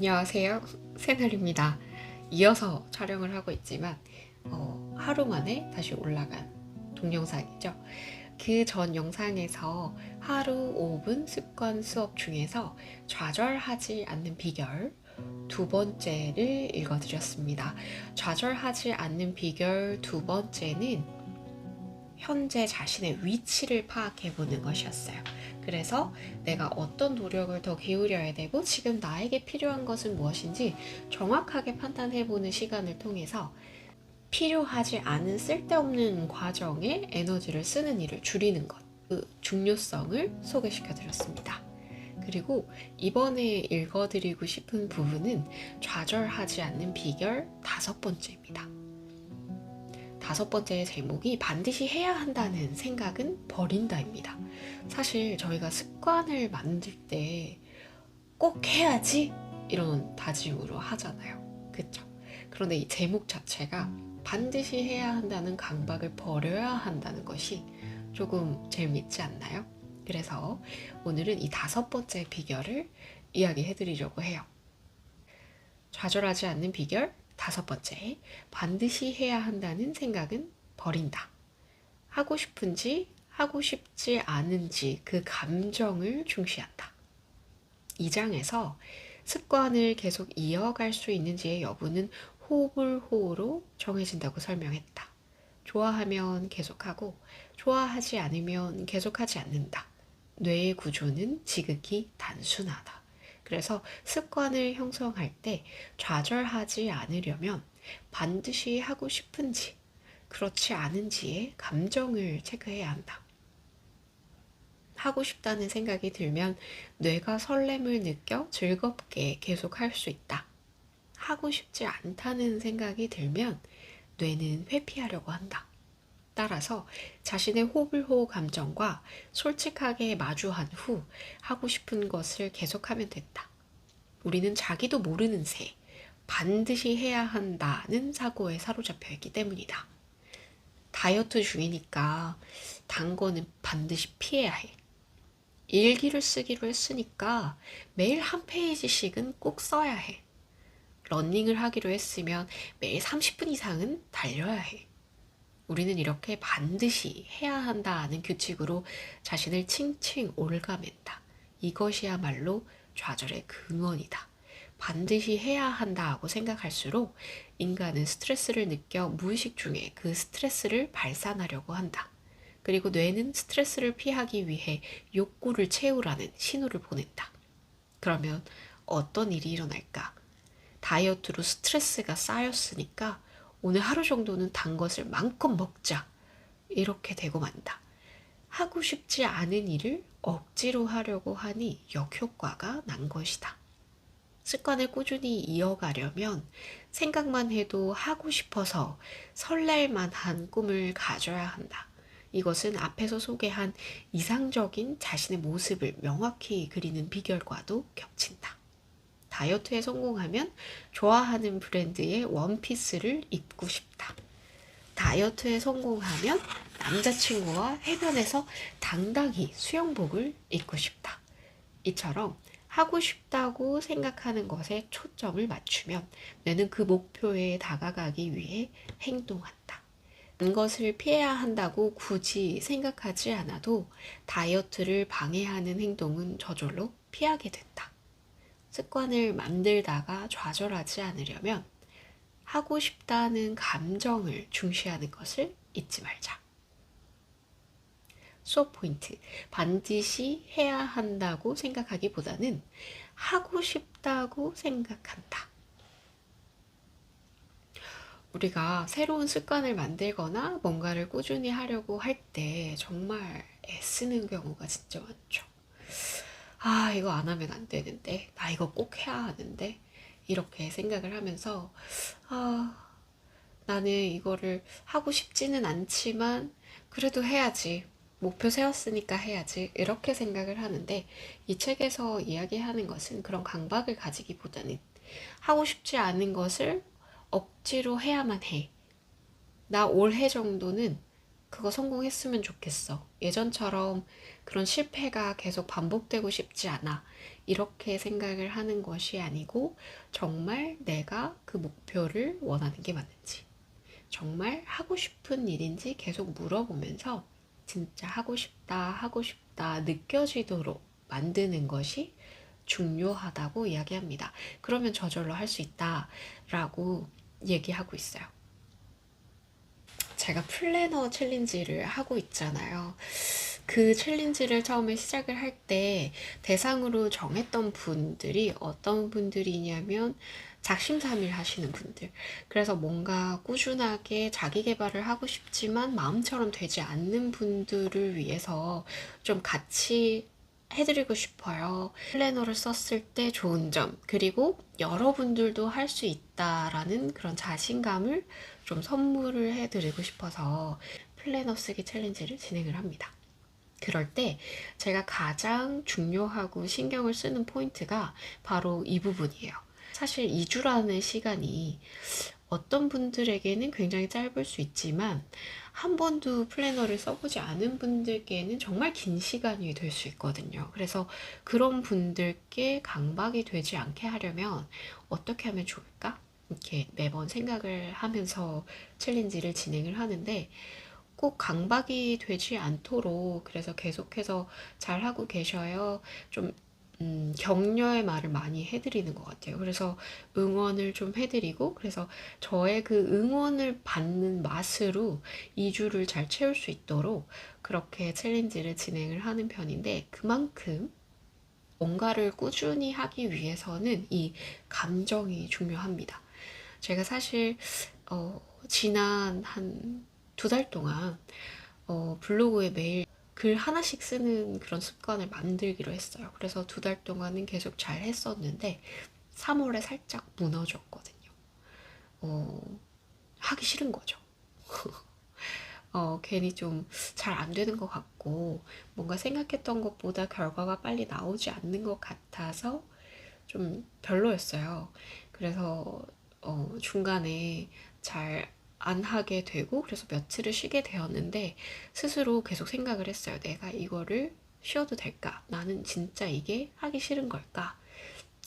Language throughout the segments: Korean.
안녕하세요. 새날입니다. 이어서 촬영을 하고 있지만 하루 만에 다시 올라간 동영상이죠. 그 전 영상에서 하루 5분 습관 수업 중에서 좌절하지 않는 비결 두 번째를 읽어드렸습니다. 좌절하지 않는 비결 두 번째는 현재 자신의 위치를 파악해 보는 것이었어요. 그래서 내가 어떤 노력을 더 기울여야 되고 지금 나에게 필요한 것은 무엇인지 정확하게 판단해 보는 시간을 통해서 필요하지 않은 쓸데없는 과정에 에너지를 쓰는 일을 줄이는 것, 그 중요성을 소개시켜 드렸습니다. 그리고 이번에 읽어드리고 싶은 부분은 좌절하지 않는 비결 다섯 번째입니다. 다섯 번째 제목이 반드시 해야 한다는 생각은 버린다입니다. 사실 저희가 습관을 만들 때 꼭 해야지 이런 다짐으로 하잖아요. 그쵸? 그런데 이 제목 자체가 반드시 해야 한다는 강박을 버려야 한다는 것이 조금 재밌지 않나요? 그래서 오늘은 이 다섯 번째 비결을 이야기해 드리려고 해요. 좌절하지 않는 비결 다섯 번째, 반드시 해야 한다는 생각은 버린다. 하고 싶은지 하고 싶지 않은지 그 감정을 중시한다. 이 장에서 습관을 계속 이어갈 수 있는지의 여부는 호불호로 정해진다고 설명했다. 좋아하면 계속하고 좋아하지 않으면 계속하지 않는다. 뇌의 구조는 지극히 단순하다. 그래서 습관을 형성할 때 좌절하지 않으려면 반드시 하고 싶은지 그렇지 않은지의 감정을 체크해야 한다. 하고 싶다는 생각이 들면 뇌가 설렘을 느껴 즐겁게 계속할 수 있다. 하고 싶지 않다는 생각이 들면 뇌는 회피하려고 한다. 따라서 자신의 호불호 감정과 솔직하게 마주한 후 하고 싶은 것을 계속하면 된다. 우리는 자기도 모르는 새, 반드시 해야 한다는 사고에 사로잡혀 있기 때문이다. 다이어트 중이니까 단 거는 반드시 피해야 해. 일기를 쓰기로 했으니까 매일 한 페이지씩은 꼭 써야 해. 러닝을 하기로 했으면 매일 30분 이상은 달려야 해. 우리는 이렇게 반드시 해야 한다는 규칙으로 자신을 칭칭 올가맨다. 이것이야말로 좌절의 근원이다. 반드시 해야 한다고 생각할수록 인간은 스트레스를 느껴 무의식 중에 그 스트레스를 발산하려고 한다. 그리고 뇌는 스트레스를 피하기 위해 욕구를 채우라는 신호를 보낸다. 그러면 어떤 일이 일어날까? 다이어트로 스트레스가 쌓였으니까 오늘 하루 정도는 단 것을 마음껏 먹자. 이렇게 되고 만다. 하고 싶지 않은 일을 억지로 하려고 하니 역효과가 난 것이다. 습관을 꾸준히 이어가려면 생각만 해도 하고 싶어서 설렐 만한 꿈을 가져야 한다. 이것은 앞에서 소개한 이상적인 자신의 모습을 명확히 그리는 비결과도 겹친다. 다이어트에 성공하면 좋아하는 브랜드의 원피스를 입고 싶다. 다이어트에 성공하면 남자친구와 해변에서 당당히 수영복을 입고 싶다. 이처럼 하고 싶다고 생각하는 것에 초점을 맞추면 뇌는 그 목표에 다가가기 위해 행동한다. 단 것을 피해야 한다고 굳이 생각하지 않아도 다이어트를 방해하는 행동은 저절로 피하게 된다. 습관을 만들다가 좌절하지 않으려면 하고 싶다는 감정을 중시하는 것을 잊지 말자. 수업 포인트. 반드시 해야 한다고 생각하기보다는 하고 싶다고 생각한다. 우리가 새로운 습관을 만들거나 뭔가를 꾸준히 하려고 할 때 정말 애쓰는 경우가 진짜 많죠. 아, 이거 안 하면 안 되는데, 나 이거 꼭 해야 하는데, 이렇게 생각을 하면서, 아, 나는 이거를 하고 싶지는 않지만, 그래도 해야지. 목표 세웠으니까 해야지. 이렇게 생각을 하는데, 이 책에서 이야기하는 것은 그런 강박을 가지기보다는 하고 싶지 않은 것을 억지로 해야만 해. 나 올해 정도는 그거 성공했으면 좋겠어. 예전처럼 그런 실패가 계속 반복되고 싶지 않아. 이렇게 생각을 하는 것이 아니고 정말 내가 그 목표를 원하는 게 맞는지, 정말 하고 싶은 일인지 계속 물어보면서 진짜 하고 싶다 느껴지도록 만드는 것이 중요하다고 이야기합니다. 그러면 저절로 할 수 있다라고 얘기하고 있어요. 제가 플래너 챌린지를 하고 있잖아요. 그 챌린지를 처음에 시작을 할 때 대상으로 정했던 분들이 어떤 분들이냐면 작심삼일 하시는 분들. 그래서 뭔가 꾸준하게 자기 개발을 하고 싶지만 마음처럼 되지 않는 분들을 위해서 좀 같이 해드리고 싶어요. 플래너를 썼을 때 좋은 점, 그리고 여러분들도 할 수 있다라는 그런 자신감을 좀 선물을 해드리고 싶어서 플래너 쓰기 챌린지를 진행을 합니다. 그럴 때 제가 가장 중요하고 신경을 쓰는 포인트가 바로 이 부분이에요. 사실 2주라는 시간이 어떤 분들에게는 굉장히 짧을 수 있지만 한 번도 플래너를 써보지 않은 분들께는 정말 긴 시간이 될 수 있거든요. 그래서 그런 분들께 강박이 되지 않게 하려면 어떻게 하면 좋을까? 이렇게 매번 생각을 하면서 챌린지를 진행을 하는데 꼭 강박이 되지 않도록 그래서 계속해서 잘하고 계셔요. 좀 격려의 말을 많이 해드리는 것 같아요. 그래서 응원을 좀 해드리고, 그래서 저의 그 응원을 받는 맛으로 2주를 잘 채울 수 있도록 그렇게 챌린지를 진행을 하는 편인데, 그만큼 뭔가를 꾸준히 하기 위해서는 이 감정이 중요합니다. 제가 사실 지난 한 2달 동안 블로그에 매일 글 하나씩 쓰는 그런 습관을 만들기로 했어요. 그래서 2달 동안은 계속 잘 했었는데 3월에 살짝 무너졌거든요. 하기 싫은 거죠. 괜히 좀 잘 안 되는 것 같고 뭔가 생각했던 것보다 결과가 빨리 나오지 않는 것 같아서 좀 별로였어요. 그래서 중간에 잘 안 하게 되고 그래서 며칠을 쉬게 되었는데 스스로 계속 생각을 했어요. 내가 이거를 쉬어도 될까? 나는 진짜 이게 하기 싫은 걸까?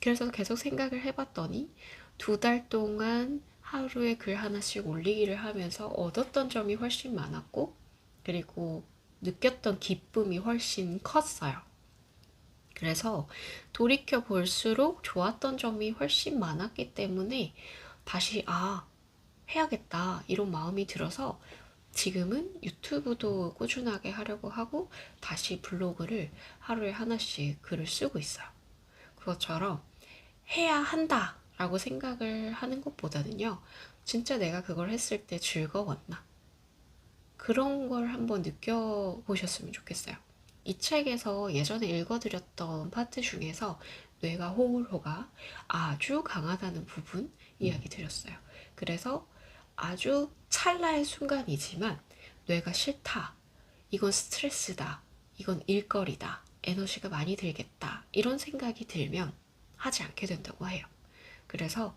그래서 계속 생각을 해봤더니 2달 동안 하루에 글 하나씩 올리기를 하면서 얻었던 점이 훨씬 많았고 그리고 느꼈던 기쁨이 훨씬 컸어요. 그래서 돌이켜 볼수록 좋았던 점이 훨씬 많았기 때문에 다시 해야겠다 이런 마음이 들어서 지금은 유튜브도 꾸준하게 하려고 하고 다시 블로그를 하루에 하나씩 글을 쓰고 있어요. 그것처럼 해야 한다 라고 생각을 하는 것보다는요, 진짜 내가 그걸 했을 때 즐거웠나? 그런 걸 한번 느껴보셨으면 좋겠어요. 이 책에서 예전에 읽어드렸던 파트 중에서 뇌가 호불호가 아주 강하다는 부분 이야기 드렸어요. 그래서 아주 찰나의 순간이지만 뇌가 싫다, 이건 스트레스다, 이건 일거리다, 에너지가 많이 들겠다 이런 생각이 들면 하지 않게 된다고 해요. 그래서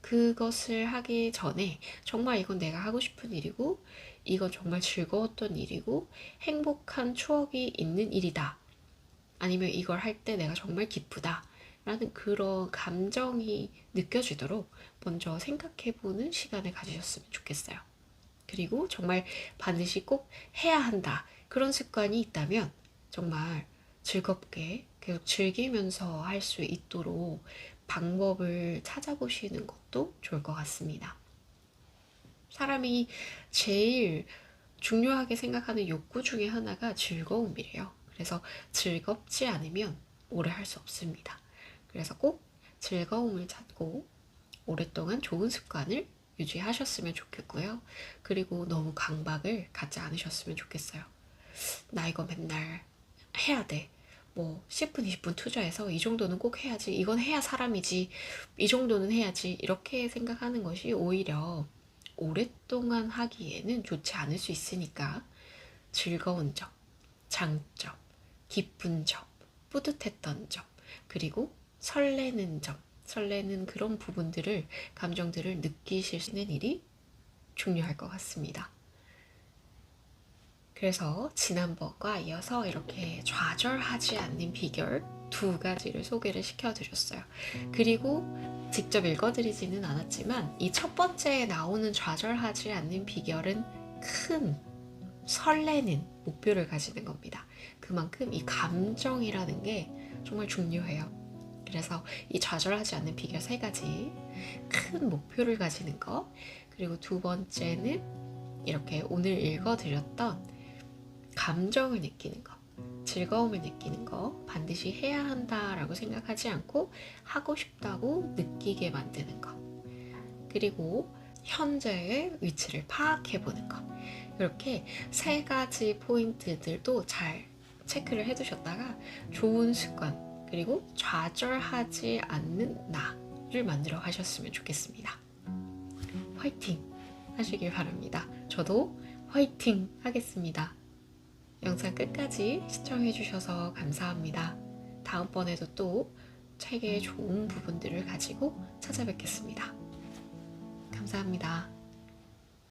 그것을 하기 전에 정말 이건 내가 하고 싶은 일이고 이건 정말 즐거웠던 일이고 행복한 추억이 있는 일이다. 아니면 이걸 할 때 내가 정말 기쁘다. 라는 그런 감정이 느껴지도록 먼저 생각해보는 시간을 가지셨으면 좋겠어요. 그리고 정말 반드시 꼭 해야 한다. 그런 습관이 있다면 정말 즐겁게 계속 즐기면서 할 수 있도록 방법을 찾아보시는 것도 좋을 것 같습니다. 사람이 제일 중요하게 생각하는 욕구 중에 하나가 즐거움이래요. 그래서 즐겁지 않으면 오래 할 수 없습니다. 그래서 꼭 즐거움을 찾고 오랫동안 좋은 습관을 유지하셨으면 좋겠고요. 그리고 너무 강박을 갖지 않으셨으면 좋겠어요. 나 이거 맨날 해야 돼. 뭐 10분, 20분 투자해서 이 정도는 꼭 해야지. 이건 해야 사람이지. 이 정도는 해야지. 이렇게 생각하는 것이 오히려 오랫동안 하기에는 좋지 않을 수 있으니까 즐거운 점, 장점, 기쁜 점, 뿌듯했던 점, 그리고 설레는 점, 설레는 그런 부분들을, 감정들을 느끼실 수 있는 일이 중요할 것 같습니다. 그래서 지난번과 이어서 이렇게 좌절하지 않는 비결 2가지를 소개를 시켜드렸어요. 그리고 직접 읽어드리지는 않았지만 이 첫 번째에 나오는 좌절하지 않는 비결은 큰 설레는 목표를 가지는 겁니다. 그만큼 이 감정이라는 게 정말 중요해요. 그래서 이 좌절하지 않는 비결 3가지, 큰 목표를 가지는 것, 그리고 2번째는 이렇게 오늘 읽어드렸던 감정을 느끼는 것, 즐거움을 느끼는 것, 반드시 해야 한다라고 생각하지 않고 하고 싶다고 느끼게 만드는 것, 그리고 현재의 위치를 파악해보는 것. 이렇게 3가지 포인트들도 잘 체크를 해두셨다가 좋은 습관, 그리고 좌절하지 않는 나를 만들어 가셨으면 좋겠습니다. 화이팅 하시길 바랍니다. 저도 화이팅 하겠습니다. 영상 끝까지 시청해주셔서 감사합니다. 다음번에도 또 책의 좋은 부분들을 가지고 찾아뵙겠습니다. 감사합니다.